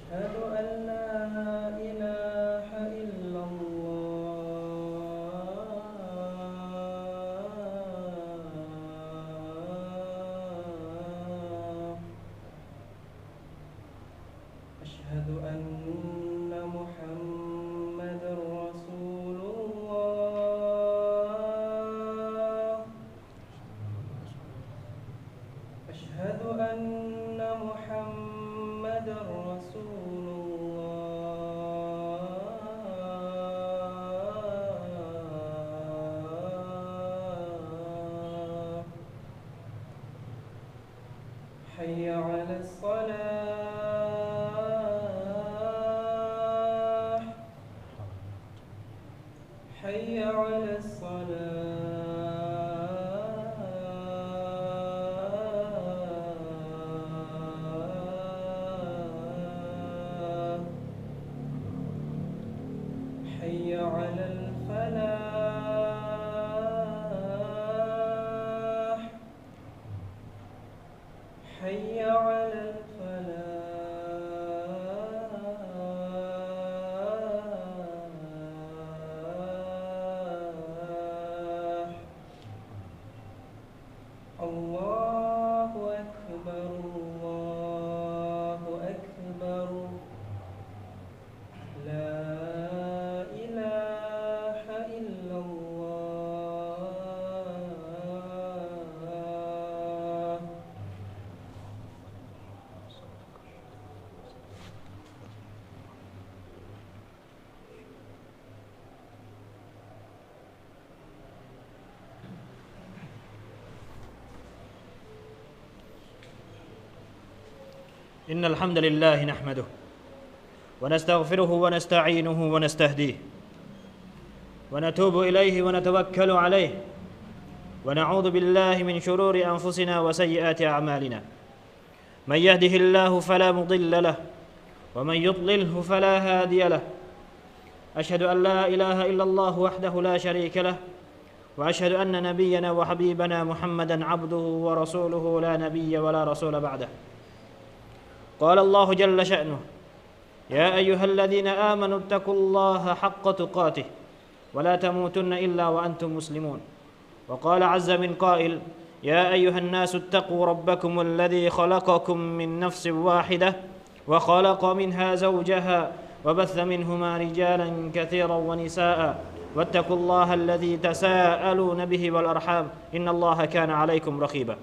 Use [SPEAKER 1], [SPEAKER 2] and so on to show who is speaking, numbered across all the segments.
[SPEAKER 1] أشهد أن لا إله إلا الله. أشهد أن محمد رسول الله. أشهد أن محمد رسول الله. حي على الصلاة. حي على الصلاة. حي على الفلاح. حي على الفلاح. الله أكبر الله أكبر. لا إله إلا الله.
[SPEAKER 2] إن الحمد لله نحمده ونستغفره ونستعينه ونستهديه ونتوب إليه ونتوكل عليه ونعوذ بالله من شرور أنفسنا وسيئات أعمالنا. من يهده الله فلا مضل له ومن يضلله فلا هادي له. أشهد أن لا إله إلا الله وحده لا شريك له وأشهد أن نبينا وحبيبنا محمدا عبده ورسوله لا نبي ولا رسول بعده. قال الله جل شأنه: يا أيها الذين آمنوا اتقوا الله حق تقاته ولا تموتن إلا وأنتم مسلمون. وقال عز من قائل: يا أيها الناس اتقوا ربكم الذي خلقكم من نفس واحدة وخلق منها زوجها وبث منهما رجالا كثيرا ونساء واتقوا الله الذي تساءلون به والأرحام إن الله كان عليكم رقيبا.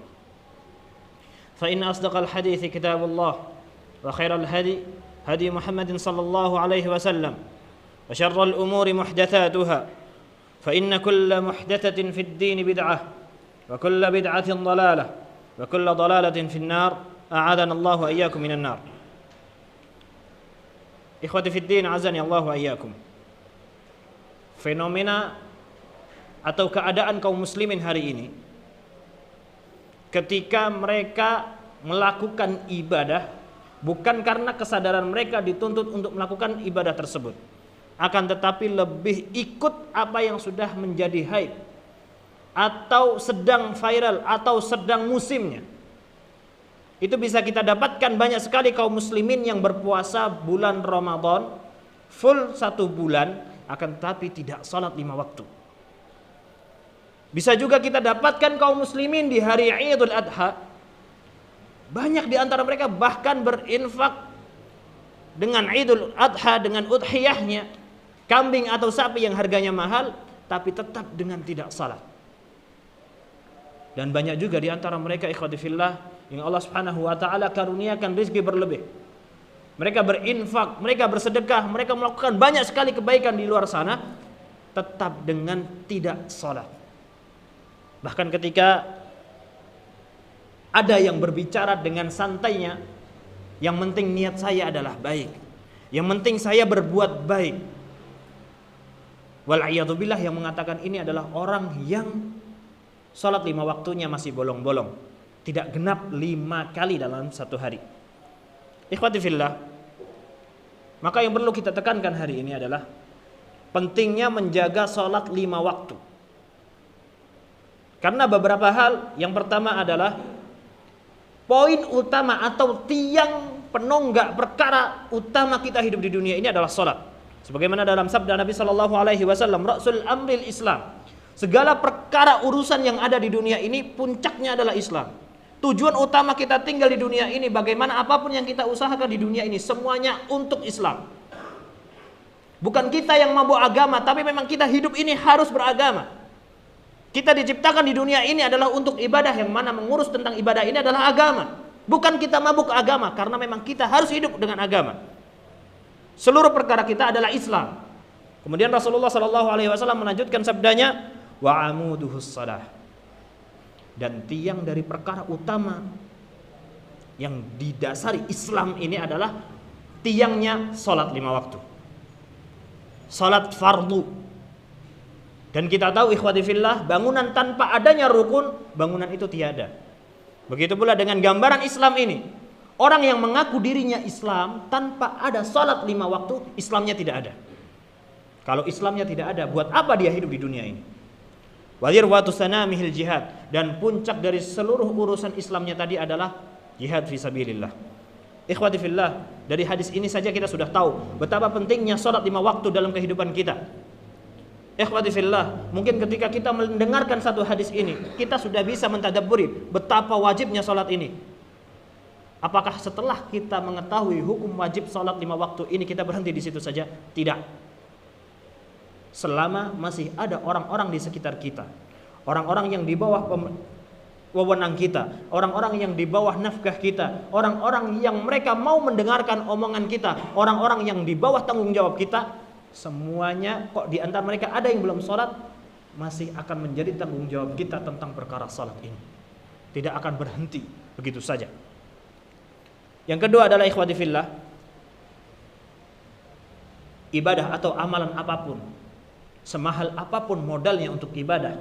[SPEAKER 2] فإن أصدق الحديث كتاب الله وخير الهدي هدي محمد صلى الله عليه وسلم وشر الأمور محدثاتها فإن كل محدثة في الدين بدعة وكل بدعة ضلالة وكل ضلالة في النار. أعاذنا الله وإياكم من النار. Ikhwati fid din, azani Allah wa iyyakum. Fenomena atau keadaan kaum muslimin hari ini ketika mereka melakukan ibadah bukan karena kesadaran mereka dituntut untuk melakukan ibadah tersebut, akan tetapi lebih ikut apa yang sudah menjadi hype atau sedang viral atau sedang musimnya. Itu bisa kita dapatkan banyak sekali kaum muslimin yang berpuasa bulan Ramadan full 1 bulan, akan tetapi tidak salat 5 waktu. Bisa juga kita dapatkan kaum muslimin di hari Idul Adha, banyak di antara mereka bahkan berinfak dengan Idul Adha, dengan udhiyahnya, kambing atau sapi yang harganya mahal, tapi tetap dengan tidak salat. Dan banyak juga di antara mereka, ikhwati fillah, yang Allah Subhanahu wa taala karuniakan rezeki berlebih. Mereka berinfak, mereka bersedekah, mereka melakukan banyak sekali kebaikan di luar sana, tetap dengan tidak salat. Bahkan ketika ada yang berbicara dengan santainya, yang penting niat saya adalah baik, yang penting saya berbuat baik. Wal'iyadzubillah, yang mengatakan ini adalah orang yang salat 5 waktunya masih bolong-bolong, tidak genap 5 kali dalam 1 hari. Ikhwati fillah, maka yang perlu kita tekankan hari ini adalah pentingnya menjaga salat 5 waktu. Karena beberapa hal. Yang pertama adalah poin utama atau tiang penunggak perkara utama kita hidup di dunia ini adalah salat. Sebagaimana dalam sabda Nabi sallallahu alaihi wasallam, "Ra'sul amril Islam." Segala perkara urusan yang ada di dunia ini puncaknya adalah Islam. Tujuan utama kita tinggal di dunia ini, bagaimana apapun yang kita usahakan di dunia ini, semuanya untuk Islam. Bukan kita yang mabuk agama, tapi memang kita hidup ini harus beragama. Kita diciptakan di dunia ini adalah untuk ibadah, yang mana mengurus tentang ibadah ini adalah agama. Bukan kita mabuk agama, karena memang kita harus hidup dengan agama. Seluruh perkara kita adalah Islam. Kemudian Rasulullah SAW melanjutkan sabdanya, wa amuduhus salah. Dan tiang dari perkara utama yang didasari Islam ini adalah tiangnya salat 5 waktu. Salat fardu. Dan kita tahu ikhwati fillah, bangunan tanpa adanya rukun, bangunan itu tiada. Begitu pula dengan gambaran Islam ini. Orang yang mengaku dirinya Islam tanpa ada salat 5 waktu, Islamnya tidak ada. Kalau Islamnya tidak ada, buat apa dia hidup di dunia ini? Wadirwatu sanamihil jihad. Dan puncak dari seluruh urusan Islamnya tadi adalah jihad fisabilillah. Ikhwati fillah, dari hadis ini saja kita sudah tahu betapa pentingnya salat 5 waktu dalam kehidupan kita. Ikhwati fillah, mungkin ketika kita mendengarkan satu hadis ini, kita sudah bisa mentadabburi betapa wajibnya salat ini. Apakah setelah kita mengetahui hukum wajib salat 5 waktu ini kita berhenti di situ saja? Tidak. Selama masih ada orang-orang di sekitar kita, orang-orang yang di bawah wewenang kita, orang-orang yang di bawah nafkah kita, orang-orang yang mereka mau mendengarkan omongan kita, orang-orang yang di bawah tanggung jawab kita, semuanya kok di antara mereka ada yang belum sholat, masih akan menjadi tanggung jawab kita tentang perkara sholat ini. Tidak akan berhenti begitu saja. Yang kedua adalah ikhwati fillah, ibadah atau amalan apapun, semahal apapun modalnya untuk ibadah,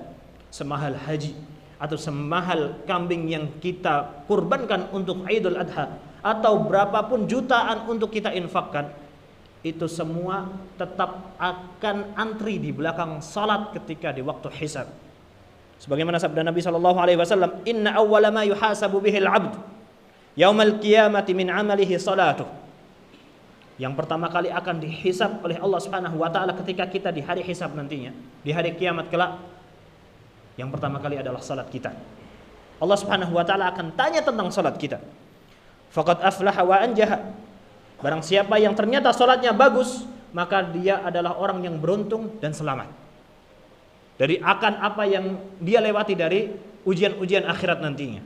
[SPEAKER 2] semahal haji atau semahal kambing yang kita kurbankan untuk Idul Adha, atau berapapun jutaan untuk kita infakkan, itu semua tetap akan antri di belakang salat ketika di waktu hisab. Sebagaimana sabda Nabi SAW, "Inna awwala ma yuhasabu bihil 'abd yaumal qiyamati min 'amalihi salatuh." Yang pertama kali akan dihisab oleh Allah Subhanahu wa taala ketika kita di hari hisab nantinya, di hari kiamat kelak, yang pertama kali adalah salat kita. Allah Subhanahu wa taala akan tanya tentang salat kita. Faqad aflaha wa anjaha. Barang siapa yang ternyata salatnya bagus, maka dia adalah orang yang beruntung dan selamat dari akan apa yang dia lewati dari ujian-ujian akhirat nantinya.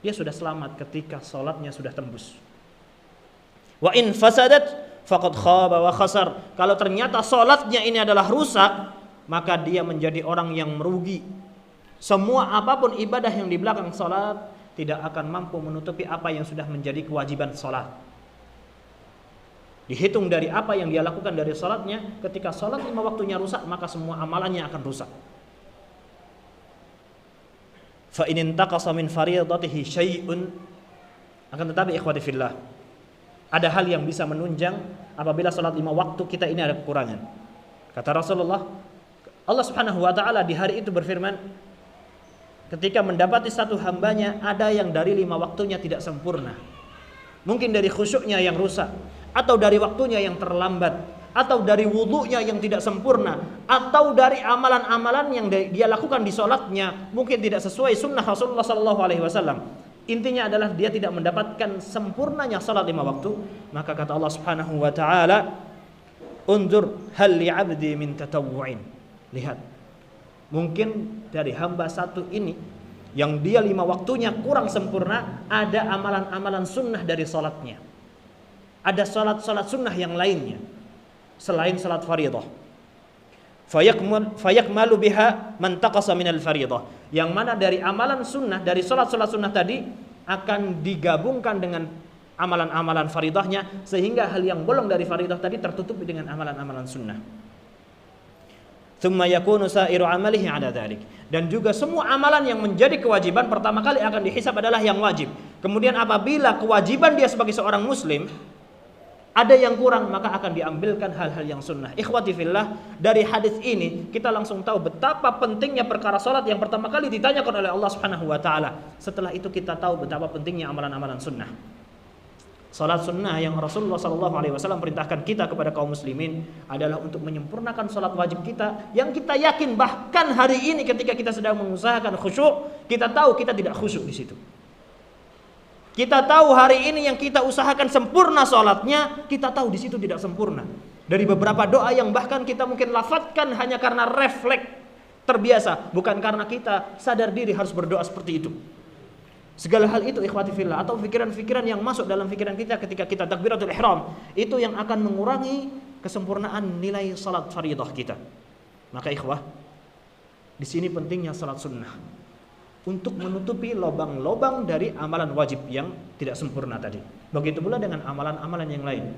[SPEAKER 2] Dia sudah selamat ketika salatnya sudah tembus. Wa in fasadat faqad khaba wa khasar. Kalau ternyata salatnya ini adalah rusak, maka dia menjadi orang yang merugi. Semua apapun ibadah yang di belakang salat tidak akan mampu menutupi apa yang sudah menjadi kewajiban salat. Dihitung dari apa yang dia lakukan dari salatnya, ketika salat 5 waktunya rusak, maka semua amalannya akan rusak. Fa in intaqasa min fardatihi syai'un, akan tetapi ikhwati fillah, ada hal yang bisa menunjang apabila salat 5 waktu kita ini ada kekurangan. Kata Rasulullah, Allah Subhanahu wa taala di hari itu berfirman, ketika mendapati satu hambanya ada yang dari 5 waktunya tidak sempurna, mungkin dari khusyuknya yang rusak, atau dari waktunya yang terlambat, atau dari wudunya yang tidak sempurna, atau dari amalan-amalan yang dia lakukan di sholatnya mungkin tidak sesuai sunnah Rasulullah SAW. Intinya adalah dia tidak mendapatkan sempurnanya sholat 5 waktu. Maka kata Allah Subhanahu wa taala, unzur hal li'abdi min tatawwu'in. Lihat, mungkin dari hamba satu ini yang dia 5 waktunya kurang sempurna, ada amalan-amalan sunnah dari sholatnya, ada sholat-sholat sunnah yang lainnya selain sholat faridah. Fayakmalu biha man taqasa minal faridah. Yang mana dari amalan sunnah, dari sholat-sholat sunnah tadi akan digabungkan dengan amalan-amalan faridahnya, sehingga hal yang bolong dari faridah tadi tertutupi dengan amalan-amalan sunnah. Tsumma yakunu sa'iru amalihi 'ala dzalik. Dan juga semua amalan yang menjadi kewajiban pertama kali akan dihisab adalah yang wajib. Kemudian apabila kewajiban dia sebagai seorang muslim ada yang kurang, maka akan diambilkan hal-hal yang sunnah. Ikhwati fillah, dari hadis ini kita langsung tahu betapa pentingnya perkara salat yang pertama kali ditanyakan oleh Allah Subhanahu wa taala. Setelah itu kita tahu betapa pentingnya amalan-amalan sunnah. Salat sunnah yang Rasulullah SAW perintahkan kita kepada kaum muslimin adalah untuk menyempurnakan salat wajib kita yang kita yakin bahkan hari ini ketika kita sedang mengusahakan khusyuk, kita tahu kita tidak khusyuk di situ. Kita tahu hari ini yang kita usahakan sempurna salatnya, kita tahu di situ tidak sempurna. Dari beberapa doa yang bahkan kita mungkin lafadzkan hanya karena refleks terbiasa, bukan karena kita sadar diri harus berdoa seperti itu. Segala hal itu ikhwati fillah atau pikiran-pikiran yang masuk dalam pikiran kita ketika kita takbiratul ihram itu yang akan mengurangi kesempurnaan nilai salat fardhah kita. Maka ikhwah, di sini pentingnya salat sunnah untuk menutupi lubang-lubang dari amalan wajib yang tidak sempurna tadi. Begitu pula dengan amalan-amalan yang lain.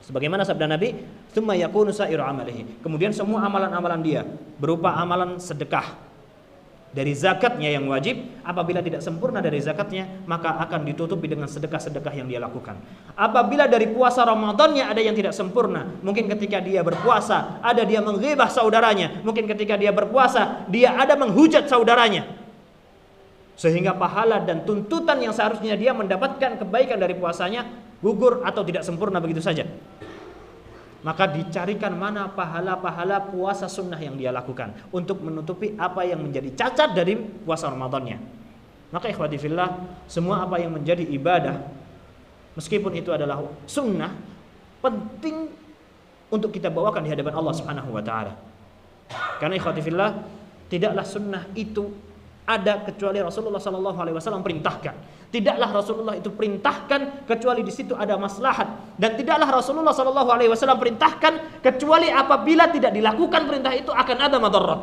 [SPEAKER 2] Sebagaimana sabda Nabi, "Tsumma yakunu sa'iru amalihi." Kemudian semua amalan-amalan dia berupa amalan sedekah dari zakatnya yang wajib, apabila tidak sempurna dari zakatnya, maka akan ditutupi dengan sedekah-sedekah yang dia lakukan. Apabila dari puasa Ramadannya ada yang tidak sempurna, mungkin ketika dia berpuasa ada dia menghibah saudaranya, mungkin ketika dia berpuasa dia ada menghujat saudaranya, sehingga pahala dan tuntutan yang seharusnya dia mendapatkan kebaikan dari puasanya gugur atau tidak sempurna begitu saja. Maka dicarikan mana pahala-pahala puasa sunnah yang dia lakukan untuk menutupi apa yang menjadi cacat dari puasa Ramadannya. Maka ikhwati fillah, semua apa yang menjadi ibadah meskipun itu adalah sunnah, penting untuk kita bawakan di hadapan Allah Subhanahu wa taala. Karena ikhwati fillah, tidaklah sunnah itu ada kecuali Rasulullah SAW perintahkan. Tidaklah Rasulullah itu perintahkan kecuali di situ ada maslahat, dan tidaklah Rasulullah SAW perintahkan kecuali apabila tidak dilakukan perintah itu akan ada madarat.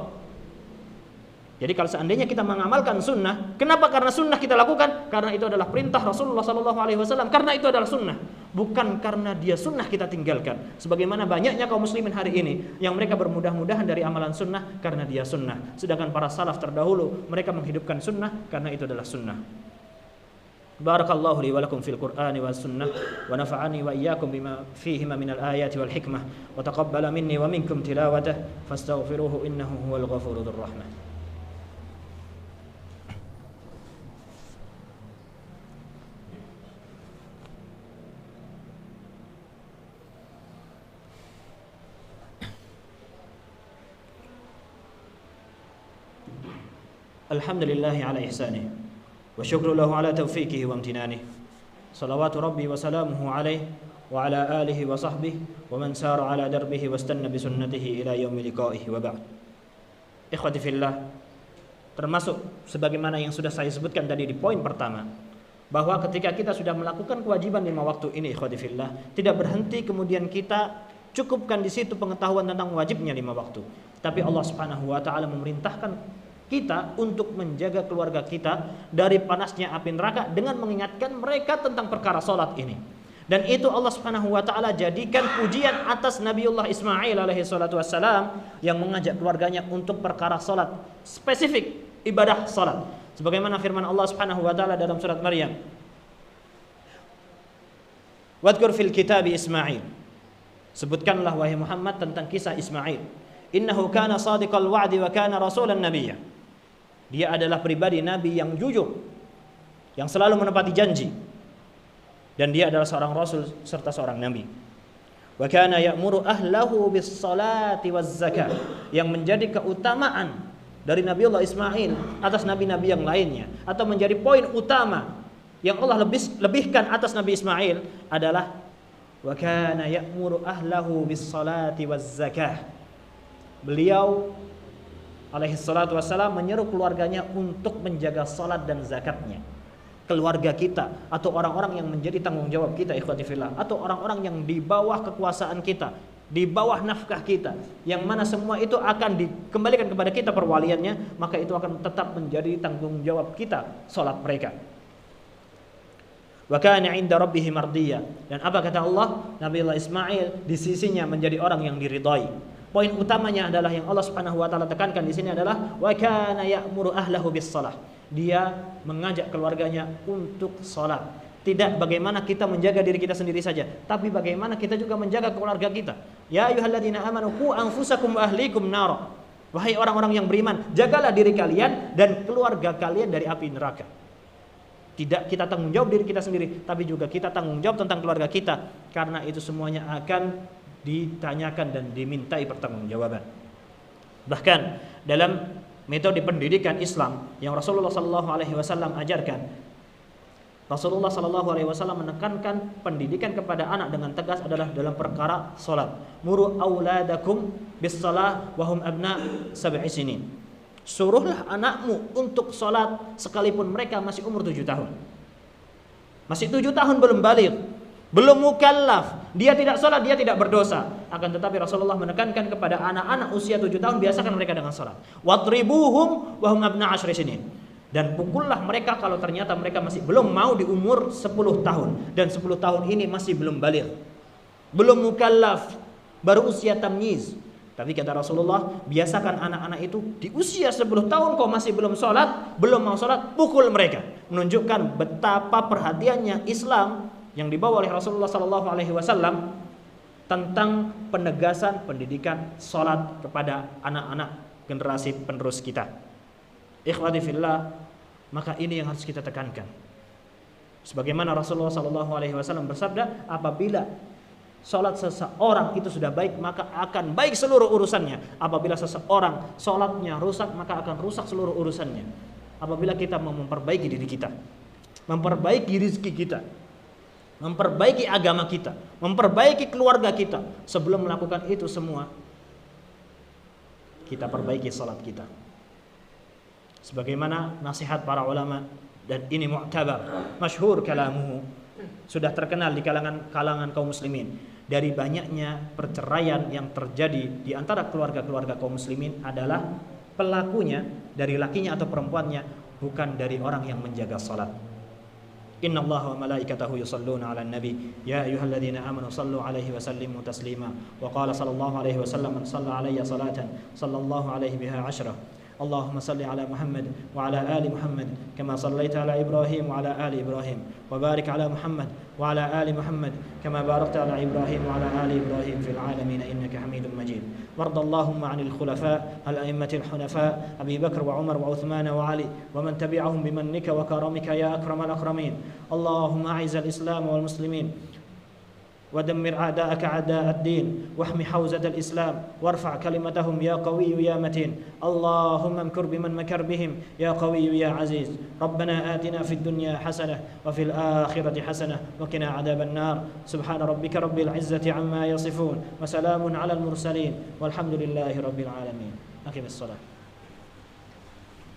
[SPEAKER 2] Jadi kalau seandainya kita mengamalkan sunnah, kenapa? Karena sunnah kita lakukan, karena itu adalah perintah Rasulullah SAW, karena itu adalah sunnah, bukan karena dia sunnah kita tinggalkan. Sebagaimana banyaknya kaum muslimin hari ini yang mereka bermudah-mudahan dari amalan sunnah karena dia sunnah, sedangkan para salaf terdahulu mereka menghidupkan sunnah karena itu adalah sunnah. Barakallahu li wa lakum fil Qur'ani was sunnah wa nafa'ani wa iyyakum bima fihima minal ayati wal hikmah wa taqabbala minni wa minkum tilawatah fastaghfiruhu innahu huwal ghafurur rahim. Alhamdulillahi ala ihsanih wa syukru lahu ala taufiqihi wa amtinanihi. Salawatu rabbi wa salamuhu alaihi wa ala alihi wa sahbihi wa man sara ala darbihi wa istanna bi sunnatihi ila yaumi liqa'ihi wa ba'd. Ikhwati fillah, termasuk sebagaimana yang sudah saya sebutkan tadi di poin pertama, bahwa ketika kita sudah melakukan kewajiban 5 waktu ini ikhwati fillah, tidak berhenti kemudian kita cukupkan di situ pengetahuan tentang wajibnya 5 waktu. Tapi Allah Subhanahu wa taala memerintahkan kita untuk menjaga keluarga kita dari panasnya api neraka dengan mengingatkan mereka tentang perkara salat ini. Dan itu Allah Subhanahu wa taala jadikan pujian atas Nabiullah Ismail alaihi salatu wassalam yang mengajak keluarganya untuk perkara salat, spesifik ibadah salat. Sebagaimana firman Allah Subhanahu wa taala dalam surat Maryam, "Wadhkur fil kitabi Ismail." Sebutkanlah wahai Muhammad tentang kisah Ismail. "Innahu kana shadiqal wa'di wa kana rasulan nabiyya." Dia adalah pribadi nabi yang jujur, yang selalu menepati janji, dan dia adalah seorang rasul serta seorang nabi. Wa kana ya'muru ahlahu bis salati waz zakah, yang menjadi keutamaan dari Nabiullah Ismail atas nabi-nabi yang lainnya, atau menjadi poin utama yang Allah lebihkan atas Nabi Ismail adalah wa kana ya'muru ahlahu bis salati waz zakah. Beliau alaihi salatu wassalam menyeru keluarganya untuk menjaga salat dan zakatnya. Keluarga kita atau orang-orang yang menjadi tanggung jawab kita ikhwati fillah, atau orang-orang yang di bawah kekuasaan kita, di bawah nafkah kita, yang mana semua itu akan dikembalikan kepada kita perwaliannya, maka itu akan tetap menjadi tanggung jawab kita salat mereka. Wa kana 'inda rabbih mardiyya, dan apa kata Allah? Nabiullah Ismail di sisinya menjadi orang yang diridhai. Poin utamanya adalah yang Allah Subhanahu wa taala tekankan di sini adalah wa kana ya'muru ahlahu bis shalah. Dia mengajak keluarganya untuk salat. Tidak bagaimana kita menjaga diri kita sendiri saja, tapi bagaimana kita juga menjaga keluarga kita. Ya ayyuhalladzina amanu qu anfusakum wa ahlikum nar. Wahai orang-orang yang beriman, jagalah diri kalian dan keluarga kalian dari api neraka. Tidak kita tanggung jawab diri kita sendiri, tapi juga kita tanggung jawab tentang keluarga kita, karena itu semuanya akan ditanyakan dan dimintai pertanggungjawaban. Bahkan dalam metode pendidikan Islam yang Rasulullah Sallallahu Alaihi Wasallam ajarkan, Rasulullah Sallallahu Alaihi Wasallam menekankan pendidikan kepada anak dengan tegas adalah dalam perkara salat. Muru auladakum bis shalah wa hum abna sab'i sinin. Suruhlah anakmu untuk salat sekalipun mereka masih umur 7 tahun. Masih 7 tahun belum baligh, belum mukallaf, dia tidak salat, dia tidak berdosa. Akan tetapi Rasulullah menekankan kepada anak-anak usia 7 tahun, biasakan mereka dengan salat. Wadribuhum wa hum abna 10 sinin. Dan pukullah mereka kalau ternyata mereka masih belum mau di umur 10 tahun. Dan 10 tahun ini masih belum baligh, belum mukallaf, baru usia tamyiz. Tapi kata Rasulullah, biasakan anak-anak itu di usia 10 tahun kau masih belum sholat, belum mau sholat, pukul mereka. Menunjukkan betapa perhatiannya Islam yang dibawa oleh Rasulullah SAW tentang penegasan pendidikan sholat kepada anak-anak generasi penerus kita. Ikhwati fillah, maka ini yang harus kita tekankan. Sebagaimana Rasulullah SAW bersabda, apabila sholat seseorang itu sudah baik, maka akan baik seluruh urusannya. Apabila seseorang sholatnya rusak, maka akan rusak seluruh urusannya. Apabila kita mau memperbaiki diri kita, memperbaiki rezeki kita, memperbaiki agama kita, memperbaiki keluarga kita, sebelum melakukan itu semua, kita perbaiki sholat kita. Sebagaimana nasihat para ulama, dan ini mu'tabar, masyhur kalamuhu, sudah terkenal di kalangan kaum muslimin. Dari banyaknya perceraian yang terjadi di antara keluarga-keluarga kaum muslimin adalah pelakunya dari lakinya atau perempuannya bukan dari orang yang menjaga salat. Innallaha wa malaikatahu yusalluna 'alan nabi ya ayyuhalladzina amanu sallu 'alaihi wa sallimu taslima. Wa qala sallallahu alaihi wasallam man shalla 'alayya salatan sallallahu alaihi biha 'ashra. اللهم صل على محمد وعلى آل محمد كما صليت على إبراهيم وعلى آل إبراهيم وبارك على محمد وعلى آل محمد كما باركت على إبراهيم وعلى آل إبراهيم في العالمين إنك حميد مجيد. وارض اللهم عن الخلفاء الأئمة الحنفاء أبي بكر وعمر وعثمان وعلي ومن تبعهم بمنك وكرمك يا أكرم الأكرمين. اللهم أعز الإسلام والمسلمين ودمر أعداءك أعداء الدين واحمي حوزة الإسلام وارفع كلمتهم يا قوي يا متين. اللهم امكر بمن مكر بهم يا قوي يا عزيز. ربنا آتنا في الدنيا حسنة وفي الآخرة حسنة وقنا عذاب النار. سبحان ربك رب العزة عما يصفون وسلام على المرسلين والحمد لله رب العالمين. أقم الصلاة.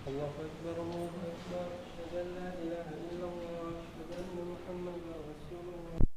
[SPEAKER 1] الله أكبر الله أكبر أشهد أن لا إله إلا الله أشهد أن محمدا رسول الله.